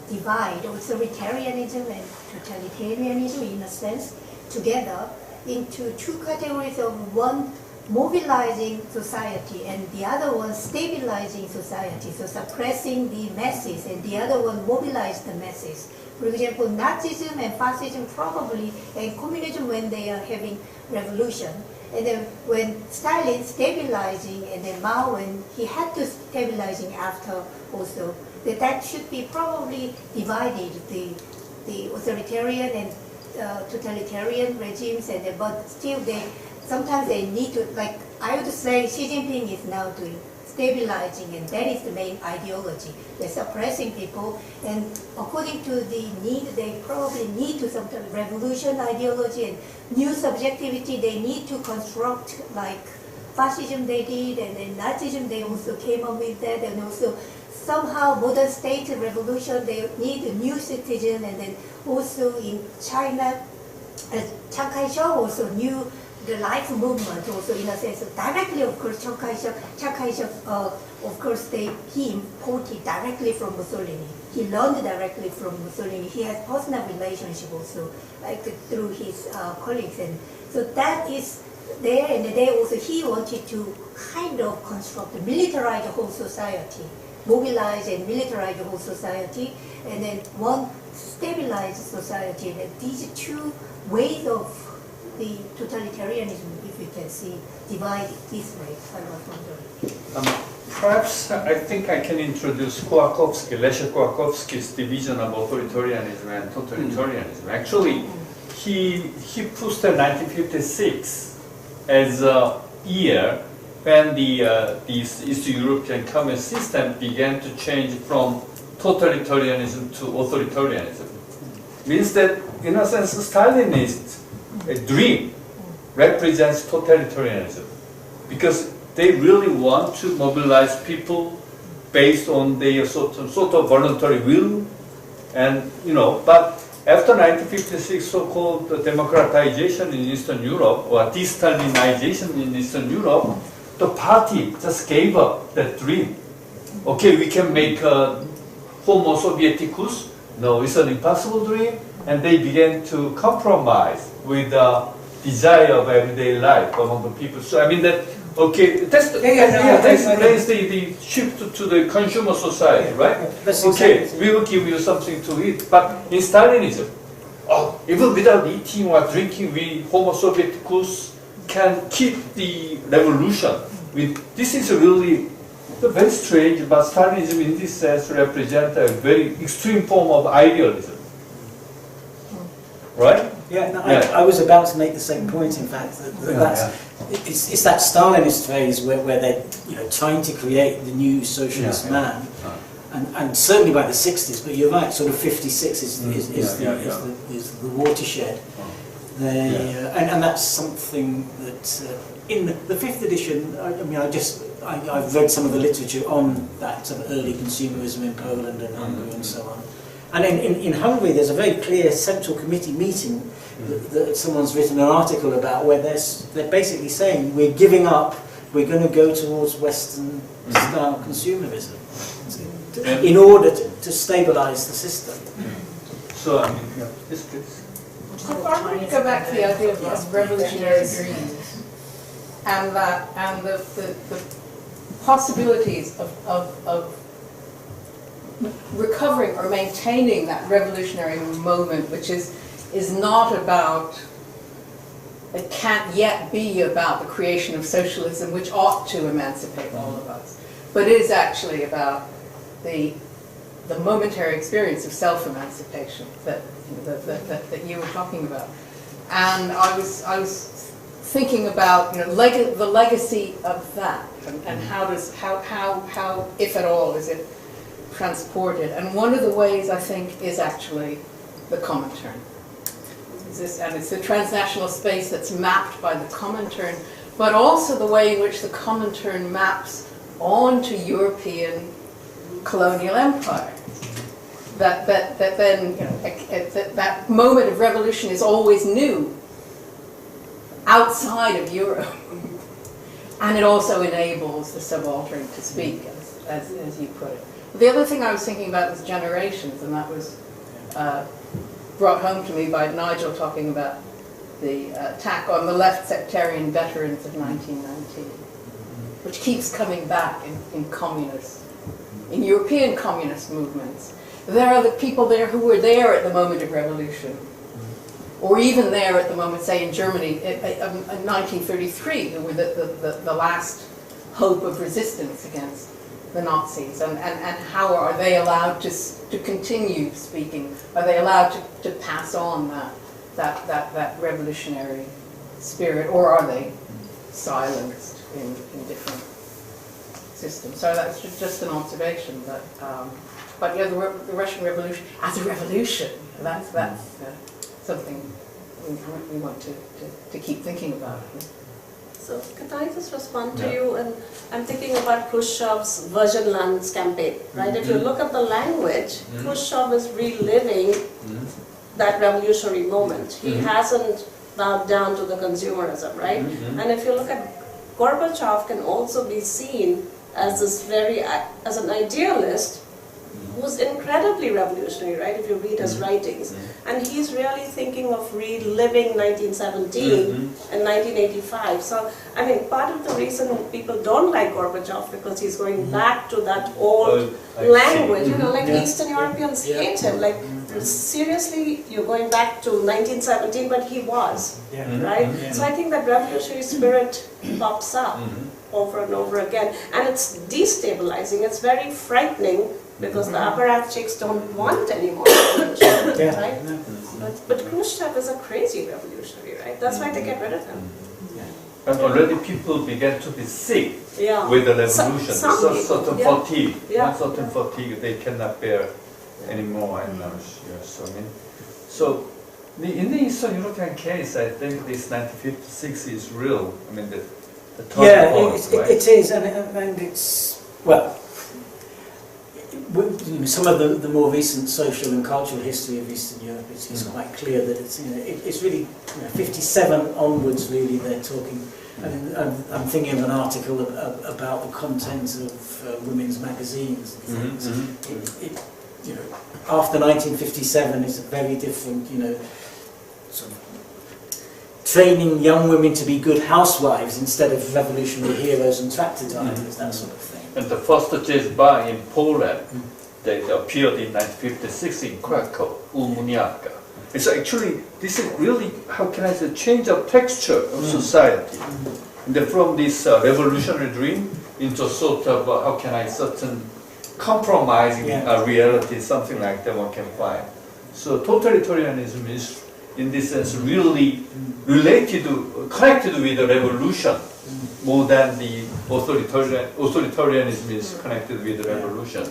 divide authoritarianism and totalitarianism in a sense together into two categories of one mobilizing society and the other one stabilizing society, so suppressing the masses, and the other one mobilize the masses. For example, Nazism and fascism probably, and communism when they are having revolution, and then when Stalin stabilizing, and then Mao when he had to stabilizing after also, that should be probably divided, the authoritarian and totalitarian regimes, and but still sometimes they need to, like I would say Xi Jinping is now doing stabilizing, and that is the main ideology. They're suppressing people, and according to the need, they probably need to some kind of revolution ideology and new subjectivity. They need to construct like fascism they did, and then Nazism they also came up with that, and also somehow modern state revolution they need a new citizen, and then also in China, Chiang Kai-shek also knew the life movement also in a sense. Directly, of course, Chiang Kai-shek, of course, he imported directly from Mussolini. He learned directly from Mussolini. He has personal relationship also, like through his colleagues, and so that is there. And they also he wanted to kind of construct, militarize the whole society, mobilize and militarize the whole society, and then one stabilize the society. And these two ways of the totalitarianism, if we can see, divide this way. I was wondering. Perhaps I think I can introduce Leszek Kłakowski's division of authoritarianism and totalitarianism. Actually, he pushed 1956 as a year when the East European communist system began to change from totalitarianism to authoritarianism. Means that, in a sense, Stalinist dream represents totalitarianism, because they really want to mobilize people based on their sort of voluntary will, and but after 1956, so-called democratization in Eastern Europe, or de-Stalinization in Eastern Europe, the party just gave up that dream. Okay, we can make a Homo Sovieticus. No, it's an impossible dream, and they began to compromise with the desire of everyday life among the people. So I mean that. Okay, that's the shift to the consumer society, right? Okay, we will give you something to eat. But in Stalinism, even without eating or drinking, we Homo Sovieticus can keep the revolution. This is really very strange, but Stalinism in this sense represents a very extreme form of idealism. Right? Yeah, no, I was about to make the same point. In fact, it's that Stalinist phase where they're trying to create the new socialist man, and certainly by the 60s. But you're right, sort of 56 is the watershed. And that's something that in the 5th edition. I've read some of the literature on that sort of early consumerism in Poland and Hungary and so on. And in Hungary, there's a very clear central committee meeting that someone's written an article about, where they're basically saying we're giving up, we're going to go towards Western style consumerism in order to stabilize the system. So I mean, this please. So if I want to go back to the idea of revolutionary dreams and the possibilities of recovering or maintaining that revolutionary moment, which is not about, it can't yet be about the creation of socialism, which ought to emancipate all of us, but is actually about the momentary experience of self-emancipation that you were talking about. And I was thinking about the legacy of that, and how, if at all, is it transported. And one of the ways, I think, is actually the Comintern. And it's the transnational space that's mapped by the Comintern, but also the way in which the Comintern maps onto European colonial empire. That moment of revolution is always new outside of Europe. And it also enables the subaltern to speak, as you put it. The other thing I was thinking about was generations, and that was brought home to me by Nigel talking about the attack on the left sectarian veterans of 1919, which keeps coming back in European communist movements. There are the people there who were there at the moment of revolution, or even there at the moment, say in Germany, in 1933, who were the last hope of resistance against the Nazis, and how are they allowed to continue speaking? Are they allowed to pass on that revolutionary spirit, or are they silenced in different systems? So that's just an observation. But yeah, the Russian Revolution as a revolution, that's something we want to keep thinking about. So can I just respond to you? And I'm thinking about Khrushchev's Vergenland's campaign, right? If you look at the language, Khrushchev is reliving that revolutionary moment. He hasn't bowed down to the consumerism, right? And if you look at Gorbachev, can also be seen as this as an idealist who's incredibly revolutionary, right, if you read his writings. And he's really thinking of reliving 1917 and 1985. So, I mean, part of the reason people don't like Gorbachev because he's going back to that old language, you know, like Eastern Europeans hate him. Like, seriously, you're going back to 1917, but he was, right? So I think that revolutionary spirit pops up over and over again. And it's destabilizing, it's very frightening, because the apparatchiks don't want any more revolution, right? But Khrushchev is a crazy revolutionary, right? That's why they get rid of him. And already people began to be sick with the revolution. Certain fatigue, certain fatigue they cannot bear anymore. And yes, I mean, so in the Eastern European case, I think this 1956 is real. I mean, the turning point, right? It is, and it's, well, some of the more recent social and cultural history of Eastern Europe, it's quite clear that it's, you know, it's really, you know, 57 onwards really they're talking. I mean, I'm thinking of an article about the content of women's magazines and things. You know, after 1957 is a very different, you know, sort of training young women to be good housewives instead of revolutionary heroes and tractor drivers, that sort of thing. And the first jazz bar in Poland, they appeared in 1956 in Krakow, Umuniaka. It's actually, this is really, how can I say, change of texture of society. And then from this revolutionary dream into sort of, how can I, certain compromising reality, something like that one can find. So totalitarianism is, in this sense, really related, connected with the revolution more than the authoritarianism is connected with the revolution.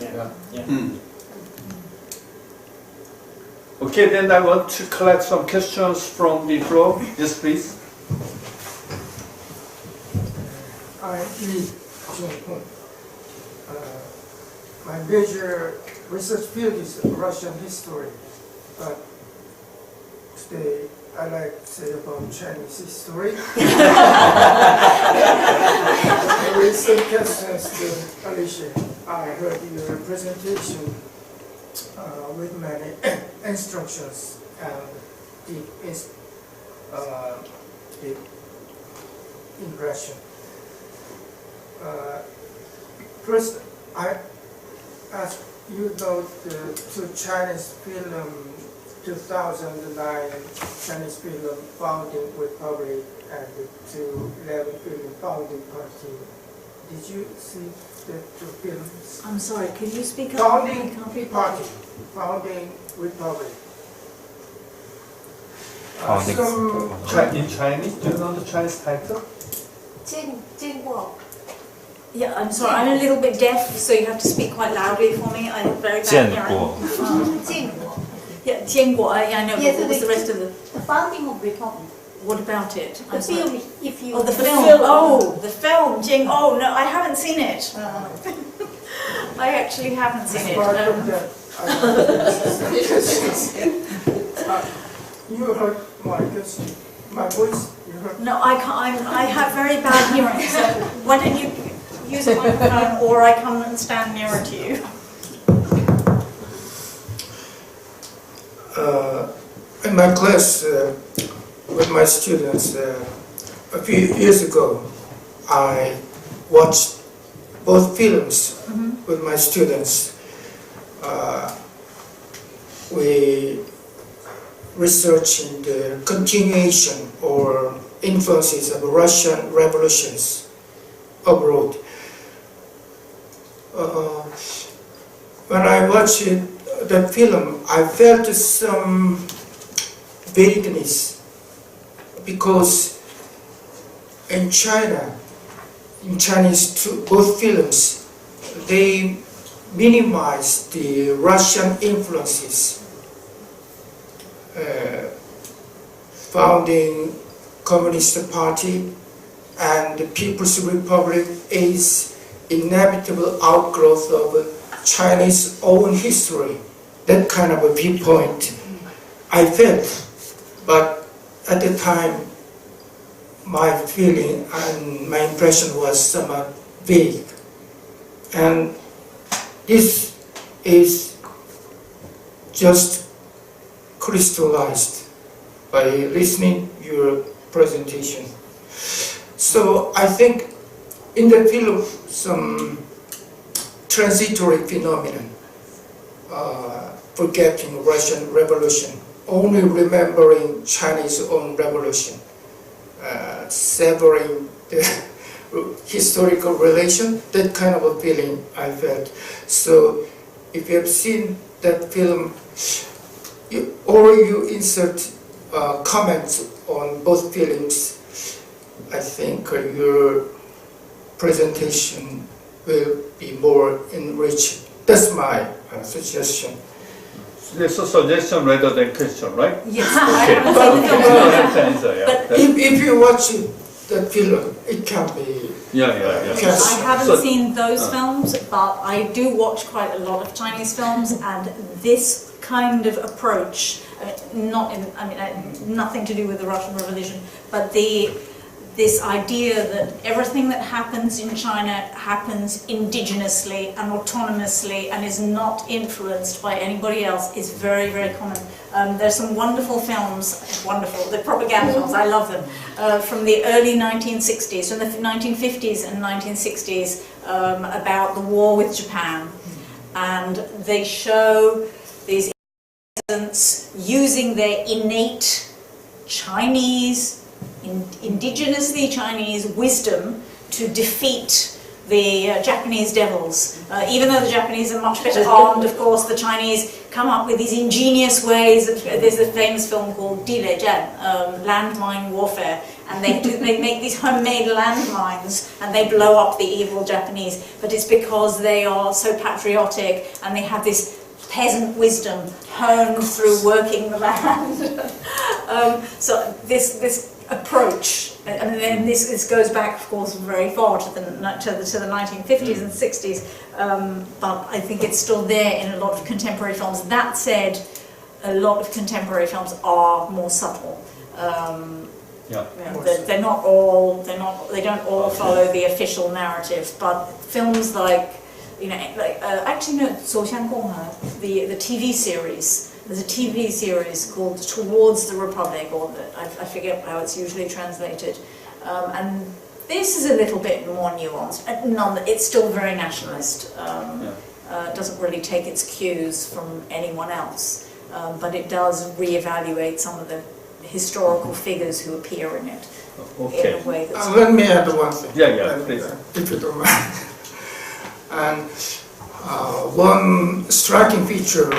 Okay, then I want to collect some questions from the floor. Yes, please. My major research field is Russian history, but today I like to say about Chinese history. Recent questions to Alicia. I heard your presentation with many instructions and deep impression. First, I ask you about the two Chinese film, 2009 Chinese film Founding Republic and the 2011 film Founding Party. Did you see the two films? I'm sorry, can you speak up? Founding Party, Founding Republic. In Chinese, do you know the Chinese title? Yeah, I'm sorry, I'm a little bit deaf, so you have to speak quite loudly for me. I'm very bad hearing. Yeah, 建国, I know, but what was the rest of the founding of Republic? What about it? The film, if you... Oh, the film. Oh, the film. Oh, no, I haven't seen it. I actually haven't seen it. You heard my voice? You heard? No, I can't. I have very bad hearing, so why don't you use a microphone or I come and stand nearer to you? In my class with my students, a few years ago, I watched both films with my students. We researched the continuation or influences of Russian revolutions abroad. When I watched the film, I felt some vagueness because in China, in Chinese both films, they minimize the Russian influences. Founding Communist Party and the People's Republic is inevitable outgrowth of Chinese own history. That kind of a viewpoint I felt, but at the time my feeling and my impression was somewhat vague. And this is just crystallized by listening your presentation. So I think in the film some transitory phenomenon, forgetting Russian Revolution, only remembering Chinese own revolution, severing the historical relation, that kind of a feeling I felt. So if you have seen that film, or you insert comments on both films, I think your presentation will be more enriched. That's my suggestion. It's a suggestion rather than question, right? Yes. If you watch the film, it can be. Yeah. I haven't seen those films, but I do watch quite a lot of Chinese films, and this kind of approach, nothing to do with the Russian Revolution, but this idea that everything that happens in China happens indigenously and autonomously and is not influenced by anybody else is very, very common. There's some wonderful films, the propaganda films, I love them, from the early 1960s, from the 1950s and 1960s, about the war with Japan. And they show these peasants using their innate Chinese, indigenously Chinese wisdom to defeat the Japanese devils. Even though the Japanese are much better armed, of course, the Chinese come up with these ingenious ways. There's a famous film called Dilejan, landmine warfare, and they make these homemade landmines and they blow up the evil Japanese. But it's because they are so patriotic and they have this peasant wisdom honed through working the land. So this approach, and then this goes back, of course, very far to the 1950s and 60s, but I think it's still there in a lot of contemporary films. That said, a lot of contemporary films are more subtle. They don't all follow the official narrative, but films like, the TV series. There's a TV series called Towards the Republic, or I forget how it's usually translated. And this is a little bit more nuanced. It's still very nationalist. It doesn't really take its cues from anyone else. But it does reevaluate some of the historical figures who appear in it. In a way that's let me add one thing. Please. If you don't mind. And one striking feature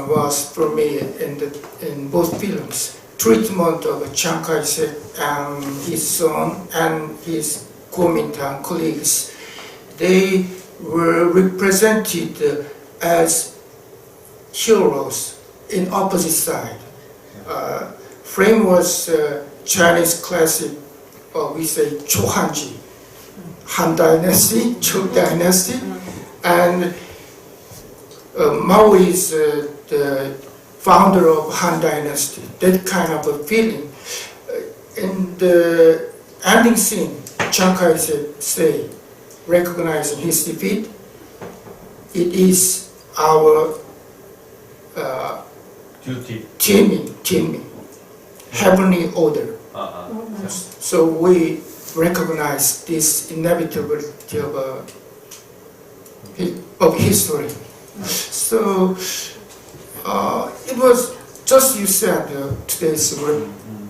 was for me in both films, treatment of Chiang Kai-shek and his son and his Kuomintang colleagues. They were represented as heroes in opposite side. Frame was Chinese classic, we say Chohanji, Han Dynasty, Chu Dynasty, and Mao is the founder of Han Dynasty. That kind of a feeling. In the ending scene, Chiang Kai-shek say, recognizing his defeat, it is our duty, teaming, heavenly order. So we recognize this inevitability of history. So it was just you said today's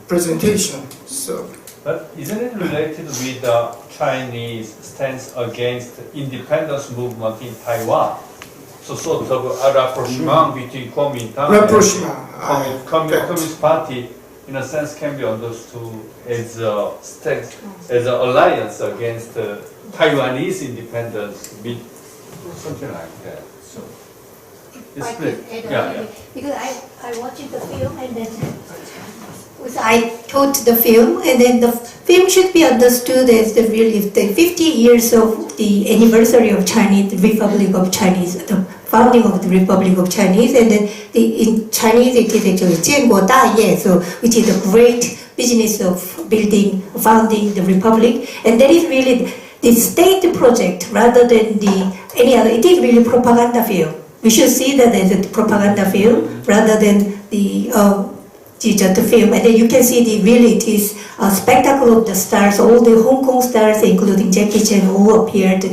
presentation. So, but isn't it related with the Chinese stance against the independence movement in Taiwan? So sort of a rapprochement between Kuomintang and Communist Party, in a sense, can be understood as a stance, as an alliance against Taiwanese independence, something like that. So it's split. Because I watched the film and then I taught the film, and then the film should be understood as the 50 years of the anniversary of Chinese Republic of Chinese, the founding of the Republic of Chinese, and then in Chinese it is actually 建国大业, so which is the great business of founding the republic, and that is really the state project rather than any other. It is really propaganda film. We should see that as a propaganda film rather than just the film. And then you can see the realities, spectacle of the stars, all the Hong Kong stars, including Jackie Chan, all appeared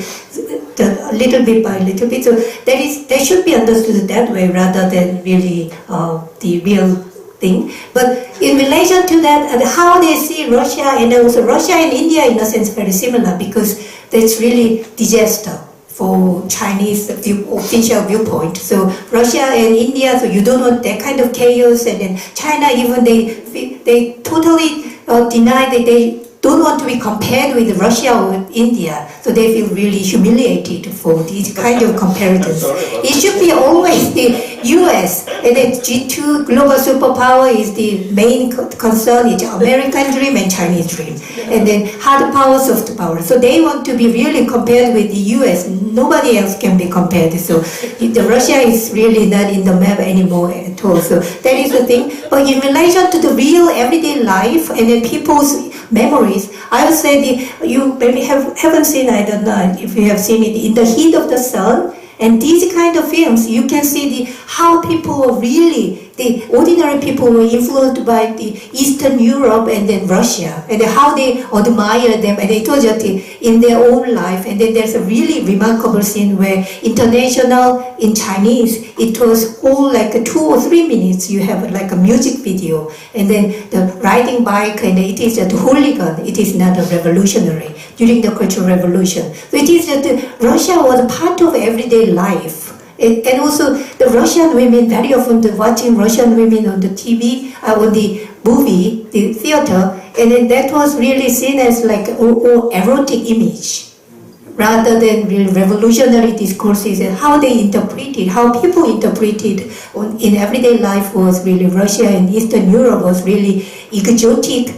little bit by little bit. So that should be understood that way rather than really the real thing. But in relation to that, and how they see Russia, and also Russia and India in a sense very similar, because that's really disaster for Chinese official viewpoint. So Russia and India, so you don't want that kind of chaos, and then China even they totally deny that they don't want to be compared with Russia or India, so they feel really humiliated for these kind of comparisons. It should be always the US, and then G2 global superpower is the main concern, it's American dream and Chinese dream, and then hard power, soft power. So they want to be really compared with the US. Nobody else can be compared. So the Russia is really not in the map anymore at all. So that is the thing. But in relation to the real everyday life and then people's memories, I would say you maybe haven't seen, I don't know if you have seen it, In the Heat of the Sun, and these kind of films, you can see how people were really, the ordinary people were influenced by the Eastern Europe and then Russia, and how they admire them, and it was just in their own life. And then there's a really remarkable scene where international, in Chinese, it was all like 2 or 3 minutes, you have like a music video, and then the riding bike, and it is just hooligan, it is not a revolutionary, during the Cultural Revolution. So it is that Russia was part of everyday life. And also the Russian women, very often watching Russian women on the TV, on the movie, the theater, and then that was really seen as like erotic image, rather than real revolutionary discourses, and how they interpreted, how people interpreted in everyday life was really Russia and Eastern Europe was really exotic,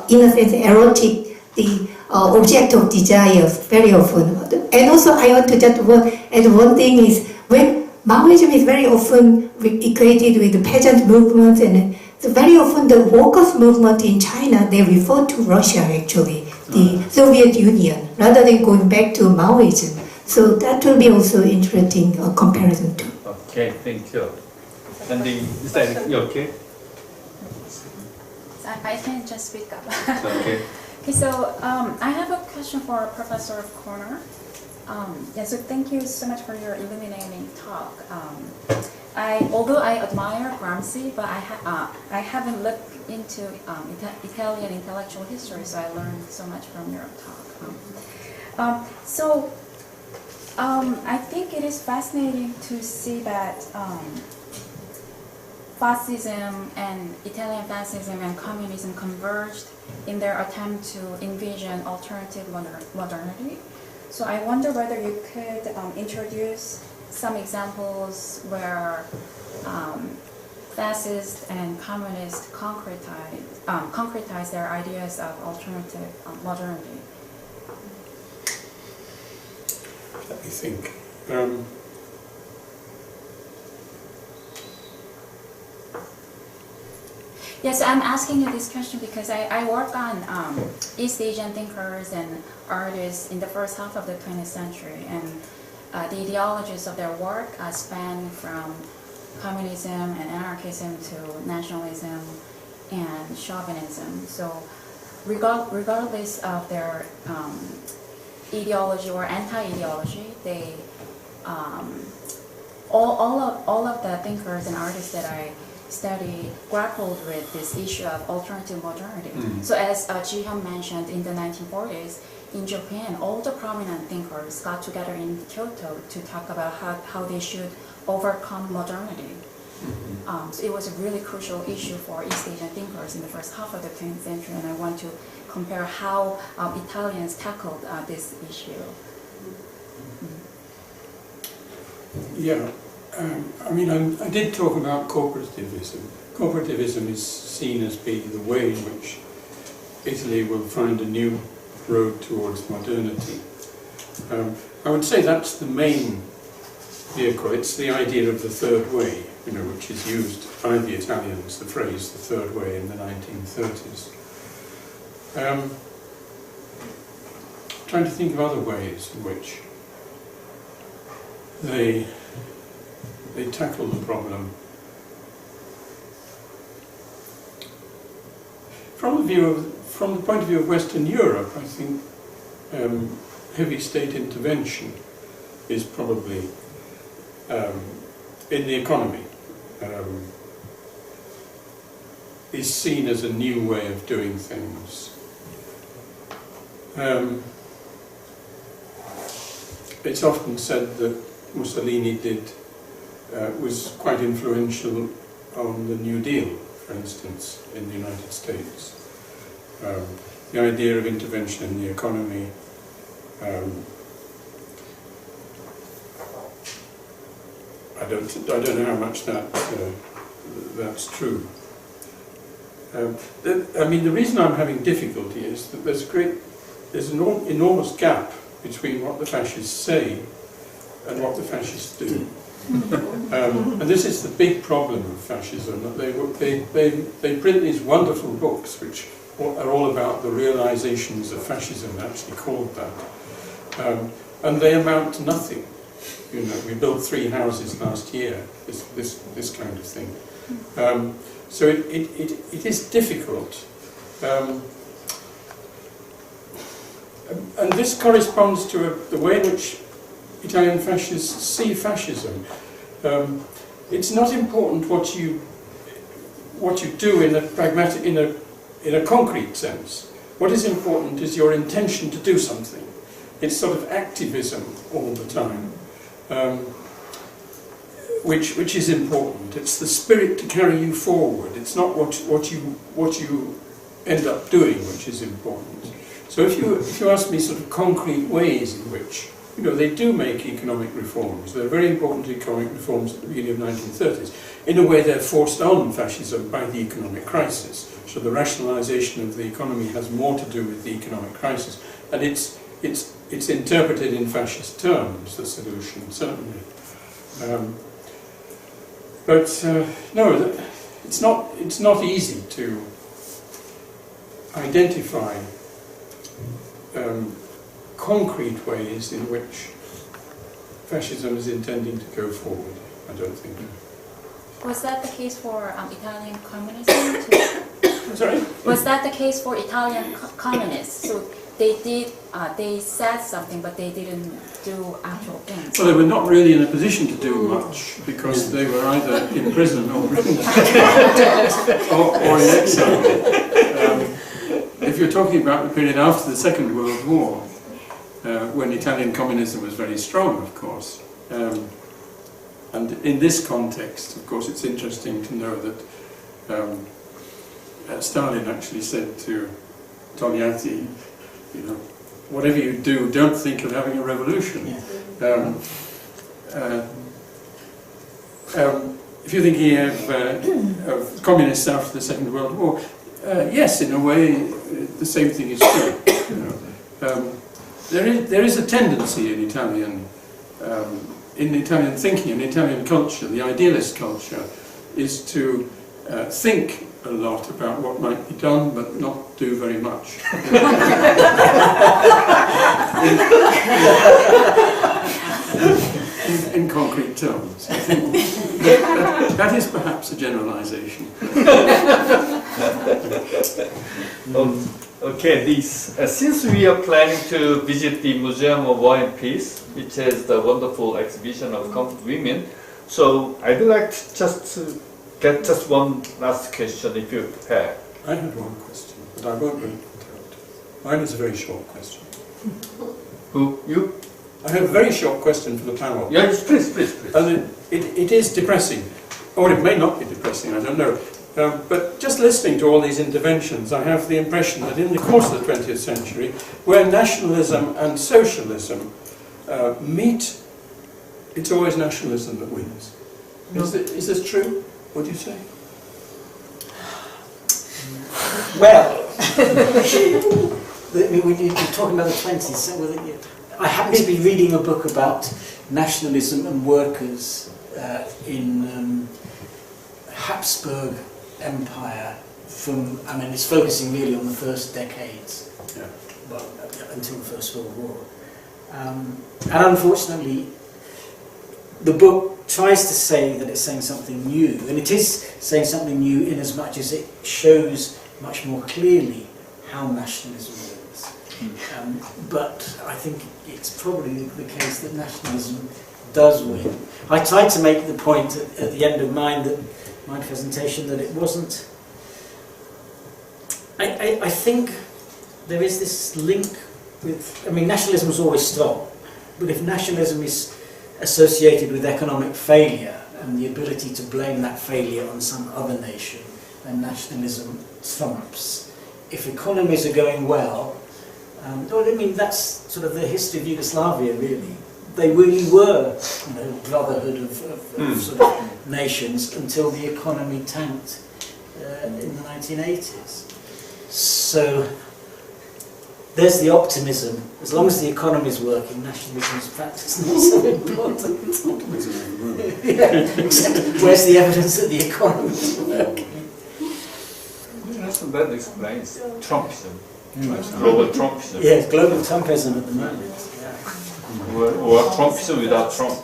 in a sense erotic, the object of desire very often. And also I want to just add one thing is, when Maoism is very often equated with the peasant movement, and so very often the workers' movement in China, they refer to Russia actually, the Soviet Union, rather than going back to Maoism. So that will be also interesting comparison too. Okay, thank you. And is that okay? I can just speak up. Okay. Okay, so I have a question for Professor Corner. So thank you so much for your illuminating talk. Although I admire Gramsci, but I haven't looked into Italian intellectual history, so I learned so much from your talk. I think it is fascinating to see that fascism and Italian fascism and communism converged in their attempt to envision alternative modernity. So I wonder whether you could introduce some examples where fascists and communists concretize their ideas of alternative modernity. Let me think. Yes, I'm asking you this question because I work on East Asian thinkers and artists in the first half of the 20th century, and the ideologies of their work span from communism and anarchism to nationalism and chauvinism. So regardless of their ideology or anti-ideology, they all of the thinkers and artists that I study grappled with this issue of alternative modernity. So as Ji-hyun mentioned, in the 1940s, in Japan, all the prominent thinkers got together in Kyoto to talk about how they should overcome modernity. So it was a really crucial issue for East Asian thinkers in the first half of the 20th century, and I want to compare how Italians tackled this issue. Yeah. I did talk about corporativism. Corporativism is seen as being the way in which Italy will find a new road towards modernity. I would say that's the main vehicle. It's the idea of the third way, which is used by the Italians, the phrase the third way in the 1930s. Trying to think of other ways in which they they tackle the problem. From the point of view of Western Europe, I think heavy state intervention is probably in the economy is seen as a new way of doing things. It's often said that Mussolini was quite influential on the New Deal, for instance, in the United States. The idea of intervention in the economy, I don't know how much that's true. I mean, the reason I'm having difficulty is that there's an enormous gap between what the fascists say and what the fascists do. And this is the big problem of fascism, that they print these wonderful books which are all about the realizations of fascism, actually called that. And they amount to nothing. You know, we built 3 houses last year, this kind of thing. So it is difficult. And this corresponds to the way in which Italian fascists see fascism. It's not important what you do in a pragmatic, in a concrete sense. What is important is your intention to do something. It's sort of activism all the time, which is important. It's the spirit to carry you forward. It's not what you end up doing which is important. So if you ask me sort of concrete ways in which, you know, they do make economic reforms, they're very important economic reforms at the beginning of the 1930s. In a way, they're forced on fascism by the economic crisis. So the rationalization of the economy has more to do with the economic crisis, and it's interpreted in fascist terms, the solution, certainly. No, it's not easy to identify concrete ways in which fascism is intending to go forward, I don't think. Was that the case for Italian communism too? Sorry? Was that the case for Italian communists? So they said something, but they didn't do actual things. Well, they were not really in a position to do much because they were either in prison or in exile. If you're talking about the period after the Second World War, when Italian communism was very strong, of course, and in this context, of course, it's interesting to know that Stalin actually said to Togliatti, you know, whatever you do, don't think of having a revolution. If you're thinking of communists after the Second World War, yes, in a way, the same thing is true. You know. There is a tendency in Italian thinking, in Italian culture, the idealist culture, is to think a lot about what might be done, but not do very much. in concrete terms. I think that is perhaps a generalization. Okay, since we are planning to visit the Museum of War and Peace, which has the wonderful exhibition of comfort women, so I'd like to get just one last question, if you prepare. I had one question, but I won't really interrupt. Mine is a very short question. Who? You? I have a very short question for the panel. Yes, please. And it is depressing, or it may not be depressing, I don't know. But just listening to all these interventions, I have the impression that in the course of the 20th century, where nationalism and socialism meet, it's always nationalism that wins. Is this true? What do you say? Well, when you're talking about the 20s, so I happen to be reading a book about nationalism and workers in Habsburg Empire it's focusing really on the first decades, until the First World War. And unfortunately, the book tries to say that it's saying something new, and it is saying something new in as much as it shows much more clearly how nationalism works. But I think it's probably the case that nationalism does win. I tried to make the point at the end of my presentation that it wasn't. I think there is this link with. I mean, nationalism is always strong, but if nationalism is associated with economic failure and the ability to blame that failure on some other nation, then nationalism trumps. If economies are going well, I mean, that's sort of the history of Yugoslavia, really. They really were, brotherhood of sort of nations until the economy tanked in the 1980s. So there's the optimism. As long as the economy is working, nationalism is practiced not so important. Where's the evidence that the economy is working? That explains Trumpism. Global Trumpism. Yes, global Trumpism at the moment. Or Trumpism without Trump.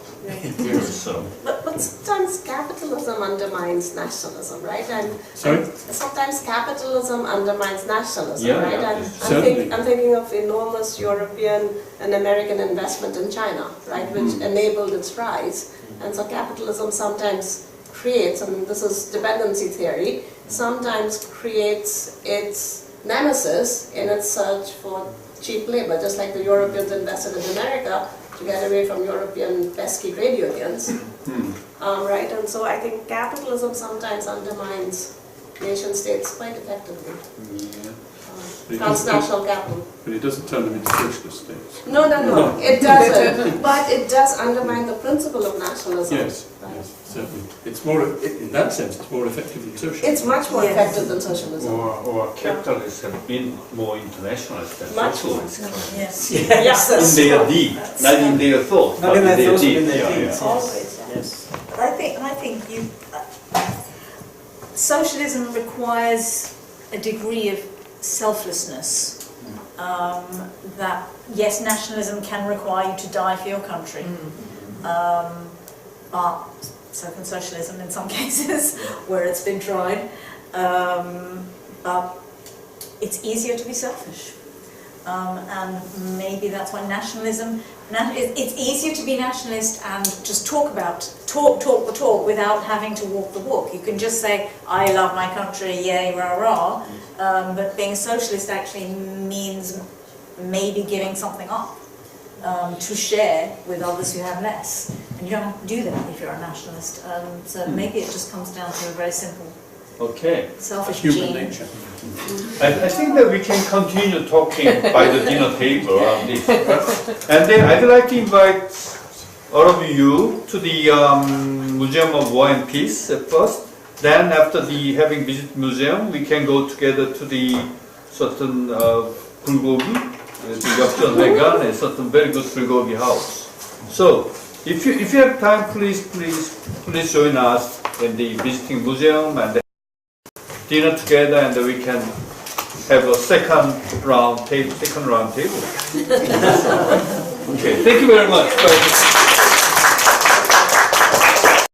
So. But sometimes capitalism undermines nationalism, right? And Sorry? sometimes capitalism undermines nationalism, Yeah, right? yeah, And I'm thinking of enormous European and American investment in China, right, which enabled its rise. And so capitalism sometimes creates, and this is dependency theory, sometimes creates its nemesis in its search for cheap labor, just like the Europeans invested in America to get away from European pesky trade unions. Right, and so I think capitalism sometimes undermines nation states quite effectively. Transnational capital. But it doesn't turn them into socialist states. No, it doesn't. But it does undermine the principle of nationalism. Yes, Right. yes, certainly. It's more, in that sense, it's more effective than socialism. It's much more effective than socialism. Or capitalists have been more internationalist than Much more. socialists. Yes. Yes, In their deed, not in their thought, Not but in their thoughts, but deed. in their Yeah, deeds. yeah. Always. Yes. I think socialism requires a degree of selflessness. That yes, nationalism can require you to die for your country, but so can socialism in some cases where it's been tried. But it's easier to be selfish, and maybe that's why nationalism. It's easier to be nationalist and just talk the talk without having to walk the walk. You can just say, I love my country, yay, rah, rah. But being a socialist actually means maybe giving something up to share with others who have less. And you don't have to do that if you're a nationalist. So maybe it just comes down to a very simple selfish Human gene. nature. I think that we can continue talking by the dinner table on this. And then I'd like to invite all of you to the Museum of War and Peace at first. Then after having visited museum, we can go together to the certain bulgogi, the 역전회관, and certain very good bulgogi house. So if you have time, please join us in the visiting museum and dinner together, and we can have a second round table. Okay, thank you very much. Bye.